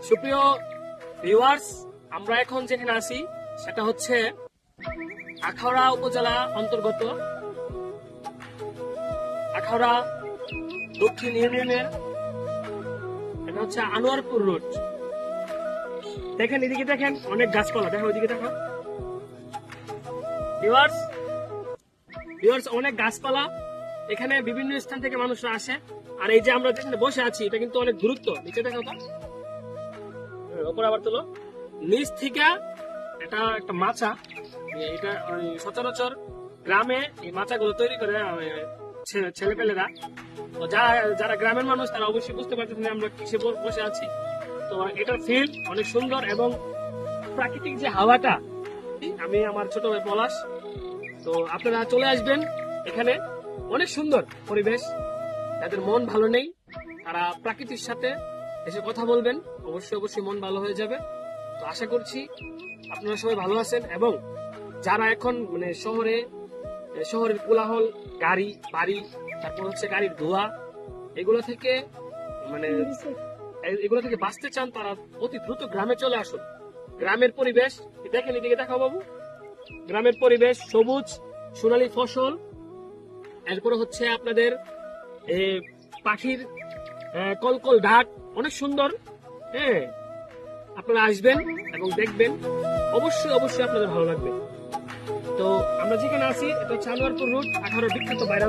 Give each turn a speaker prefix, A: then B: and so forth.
A: সুপ্রিয় ভিউয়ার্স, আমরা এখন যেখানে আছি সেটা হচ্ছে আখাউড়া উপজেলা অন্তর্গত আখাউড়া দক্ষিণ ইউনিয়নের, এটা হচ্ছে আনোয়ারপুর রোড। দেখেন এদিকে, দেখেন অনেক গাছপালা, দেখো ওইদিকে দেখো ভিউয়ার্স, অনেক গাছপালা। এখানে বিভিন্ন স্থান থেকে মানুষরা আসে। আর এই যে আমরা যেখানে বসে আছি এটা কিন্তু অনেক গুরুত্ব। নিচে দেখো তো, ওপর আবার তোলো, নিচ থেকে এটা একটা মাচা। এটা সচরাচর গ্রামে এই মাচাগুলো তৈরি করে ছেলেপেলেরা। তো যারা গ্রামের মানুষ তারা অবশ্যই বুঝতে পারতেছেন আমরা কিসে বসে আছি। তো এটার ফিল অনেক সুন্দর এবং প্রাকৃতিক যে হাওয়াটা, আমি আমার ছোট ভাই পলাশ, তো আপনারা চলে আসবেন এখানে। অনেক সুন্দর পরিবেশ। যাদের মন ভালো নেই তারা প্রাকৃতির সাথে এসে কথা বলবেন, অবশ্যই মন ভালো হয়ে যাবে। তো আশা করছি আপনারা সবাই ভালো আছেন। এবং যারা এখন মানে শহরের কোলাহল, গাড়ি বাড়ি, তারপর হচ্ছে গাড়ির ধোঁয়া, এগুলো থেকে বাঁচতে চান তারা অতি দ্রুত গ্রামে চলে আসুন। গ্রামের পরিবেশ দেখেন, এদিকে দেখাও বাবু, গ্রামের পরিবেশ সবুজ সোনালী ফসল, এরপরে হচ্ছে আপনাদের পাখির কলকল ডাক, অনেক সুন্দর। হ্যাঁ, আপনারা আসবেন এবং দেখবেন, অবশ্যই আপনাদের ভালো লাগবে। তো আমরা যেখানে আছি এটা হচ্ছে আনোয়ারপুর রোড, আখাউড়ার বিখ্যাত ভাইরাল